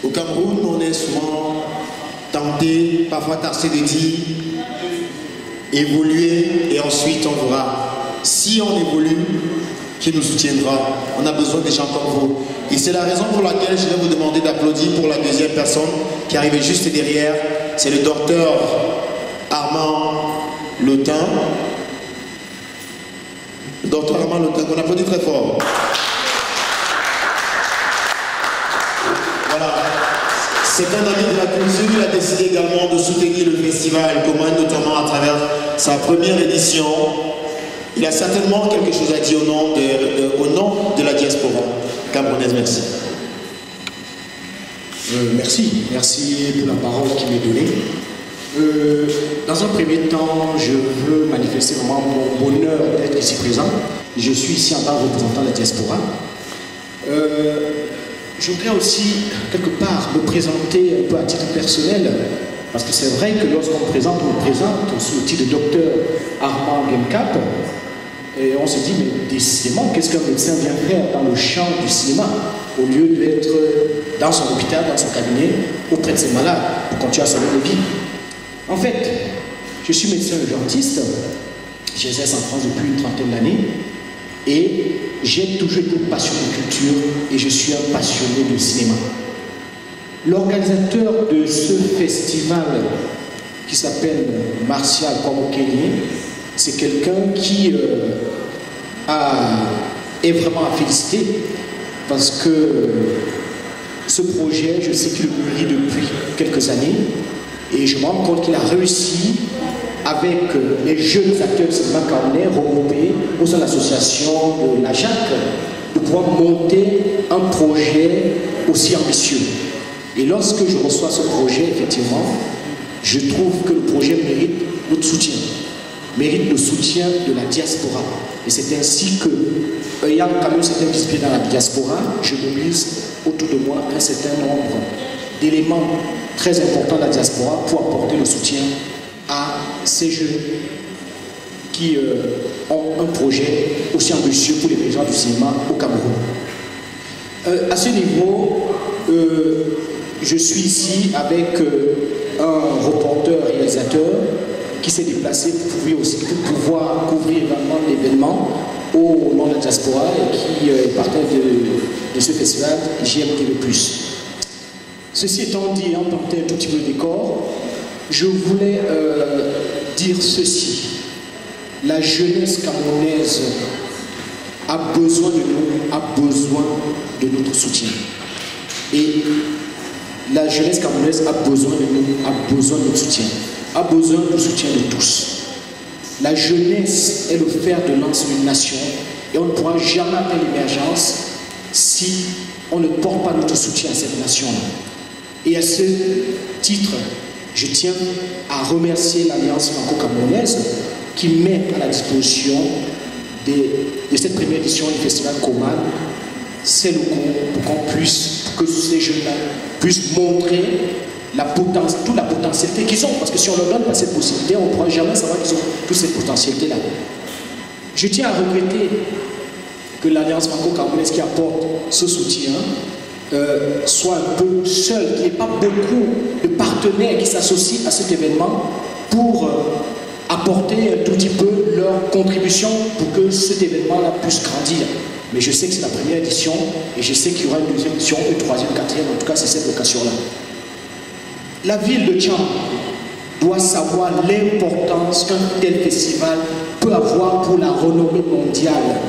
Au Cameroun, on est souvent tenté, parfois taxé de dire évoluer et ensuite on verra. Si on évolue, qui nous soutiendra? On a besoin des gens comme vous. Et c'est la raison pour laquelle je vais vous demander d'applaudir pour la deuxième personne qui arrive juste derrière. C'est le docteur Armand Lotin. Le docteur Armand Lotin, qu'on applaudit très fort. Voilà. C'est un ami de la culture. Il a décidé également de soutenir le festival Coman, notamment à travers sa première édition. Il a certainement quelque chose à dire au nom de la diaspora camerounaise. Merci. Merci pour la parole qui m'est donnée. Dans un premier temps, je veux manifester vraiment mon bonheur d'être ici présent. Je suis ici en tant que représentant de la diaspora. Je voudrais aussi, quelque part, me présenter un peu à titre personnel, parce que c'est vrai que lorsqu'on me présente sous le titre de docteur Armand Gemkap, et on se dit, mais décidément, qu'est-ce qu'un médecin vient faire dans le champ du cinéma, au lieu d'être dans son hôpital, dans son cabinet, auprès de ses malades, pour continuer à sauver des vies. En fait, je suis médecin urgentiste, j'exerce en France depuis une trentaine d'années, et j'ai toujours été passionné de culture, et je suis un passionné de cinéma. L'organisateur de ce festival, qui s'appelle Martial Kwame-Kenye, c'est quelqu'un qui est vraiment à féliciter, parce que ce projet, je sais qu'il le mûrit depuis quelques années, et je me rends compte qu'il a réussi, avec les jeunes acteurs du cinéma camerounais regroupés au sein de l'association de la JAC, de pouvoir monter un projet aussi ambitieux. Et lorsque je reçois ce projet, effectivement, je trouve que le projet mérite notre soutien, mérite le soutien de la diaspora. Et c'est ainsi que, ayant quand même cette visibilité dans la diaspora, je mobilise autour de moi un certain nombre d'éléments très importants de la diaspora pour apporter le soutien à ces jeunes qui ont un projet aussi ambitieux pour les gens du cinéma au Cameroun. À ce niveau, je suis ici avec un reporter-réalisateur qui s'est déplacé pour pouvoir couvrir vraiment l'événement au nom de la diaspora et qui est partenaire de ce festival GMTV+. Ceci étant dit, en plantant un tout petit peu le décor, je voulais dire ceci. La jeunesse camerounaise a besoin de nous, a besoin de notre soutien. Et la jeunesse camerounaise a besoin de nous, a besoin de notre soutien, a besoin du soutien de tous. La jeunesse est le fer de lance d'une nation et on ne pourra jamais atteindre l'émergence si on ne porte pas notre soutien à cette nation-là. Et à ce titre, je tiens à remercier l'Alliance franco-camerounaise qui met à la disposition de cette première édition du Festival Coman ces locaux pour que ces jeunes-là puissent montrer toute la potentialité qu'ils ont. Parce que si on ne leur donne pas cette possibilité, on ne pourra jamais savoir qu'ils ont toute cette potentialité-là. Je tiens à regretter que l'Alliance franco-camerounaise qui apporte ce soutien soit un peu seul, qu'il n'y ait pas beaucoup de partenaires qui s'associent à cet événement pour apporter un tout petit peu leur contribution pour que cet événement-là puisse grandir. Mais je sais que c'est la première édition et je sais qu'il y aura une deuxième édition, une troisième, quatrième, en tout cas c'est cette occasion-là. La ville de Tcham doit savoir l'importance qu'un tel festival peut avoir pour la renommée mondiale.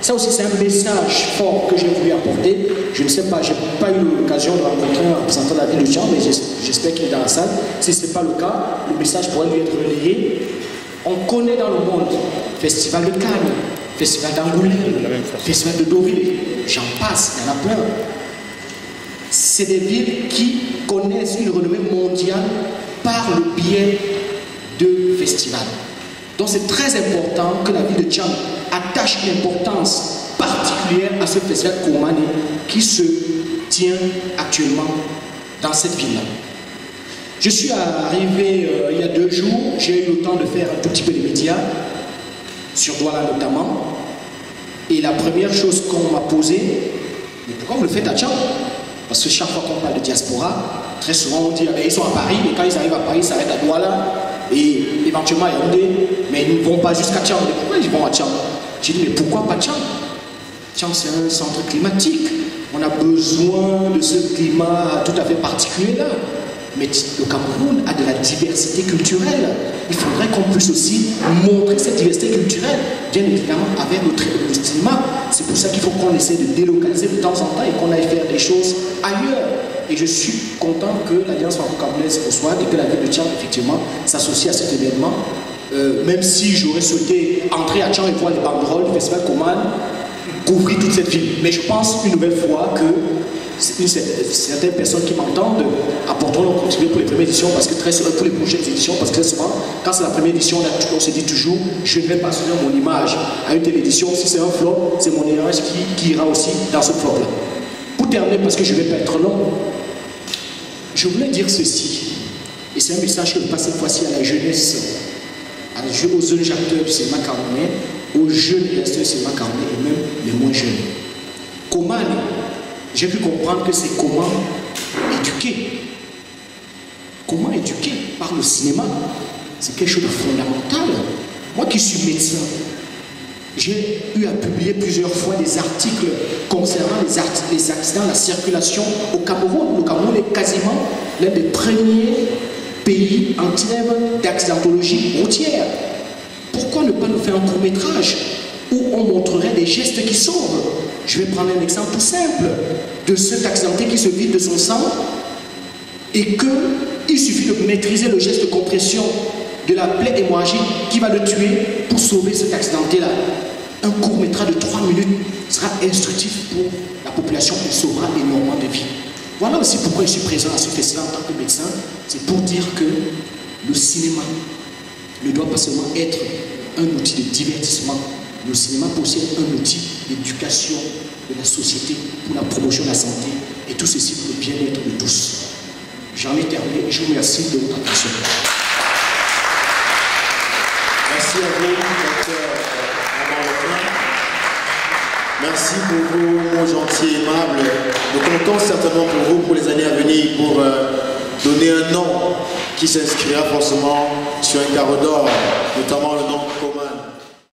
Ça aussi, c'est un message fort que j'ai voulu apporter. Je ne sais pas, je n'ai pas eu l'occasion de rencontrer un représentant de la ville de Tcham, mais j'espère qu'il est dans la salle. Si ce n'est pas le cas, le message pourrait lui être relayé. On connaît dans le monde Festival de Cannes, Festival d'Angoulême, Festival de Deauville, j'en passe, il y en a plein. C'est des villes qui connaissent une renommée mondiale par le biais de festivals. Donc c'est très important que la ville de Tcham attache une importance particulière à ce festival Coman qui se tient actuellement dans cette ville-là. Je suis arrivé il y a 2 jours, j'ai eu le temps de faire un tout petit peu de médias, sur Douala notamment, et la première chose qu'on m'a posée, mais pourquoi vous le faites à Tcham? Parce que chaque fois qu'on parle de diaspora, très souvent on dit ils sont à Paris, et quand ils arrivent à Paris, ils s'arrêtent à Douala et éventuellement à Yaoundé, mais ils ne vont pas jusqu'à Tchang. Pourquoi ils vont à Tchang? J'ai dit, mais pourquoi pas Tchang? Tchang, c'est un centre climatique. On a besoin de ce climat tout à fait particulier là. Mais le Cameroun a de la diversité culturelle. Il faudrait qu'on puisse aussi montrer cette diversité culturelle, bien évidemment avec le cinéma. C'est pour ça qu'il faut qu'on essaie de délocaliser de temps en temps et qu'on aille faire des choses ailleurs. Et je suis content que l'Alliance franco-camerounaise reçoive et que la ville de Tchang, effectivement, s'associe à cet événement. Même si j'aurais souhaité entrer à Tchang et voir les banderoles du Festival Coman, couvrir toute cette ville. Mais je pense une nouvelle fois que certaines personnes qui m'entendent apporteront contribuer pour les premières éditions, parce que pour les prochaines éditions, parce que très souvent, quand c'est la première édition, on se dit toujours, je ne vais pas soutenir mon image à une telle édition. Si c'est un flop, c'est mon image qui ira aussi dans ce flop-là. Pour terminer, parce que je ne vais pas être long, je voulais dire ceci, et c'est un message que je passe cette fois-ci à la jeunesse, aux jeunes acteurs du cinéma camerounais, aux jeunes acteurs du cinéma camerounais et même les moins jeunes. Comment j'ai pu comprendre que c'est comment éduquer. Comment éduquer par le cinéma, c'est quelque chose de fondamental. Moi qui suis médecin, j'ai eu à publier plusieurs fois des articles concernant les accidents, la circulation au Cameroun. Le Cameroun est quasiment l'un des premiers pays en termes d'accidentologie routière. Pourquoi ne pas nous faire un court-métrage où on montrerait des gestes qui sauvent? Je vais prendre un exemple tout simple de cet accidenté qui se vide de son sang et qu'il suffit de maîtriser le geste de compression de la plaie hémorragique qui va le tuer pour sauver cet accidenté-là. Un court-métrage de 3 minutes sera instructif pour la population et sauvera énormément de vies. Voilà aussi pourquoi je suis présent à ce festival en tant que médecin. C'est pour dire que le cinéma ne doit pas seulement être un outil de divertissement. Le cinéma peut aussi être un outil d'éducation de la société pour la promotion de la santé et tout ceci pour le bien-être de tous. J'en ai terminé et je vous remercie de votre attention. Merci à vous, docteur Amand. Merci pour vos mots gentils et aimables. Nous comptons certainement pour vous pour les années à venir pour donner un nom qui s'inscrira forcément sur un carreau d'or, notamment le nom Coman.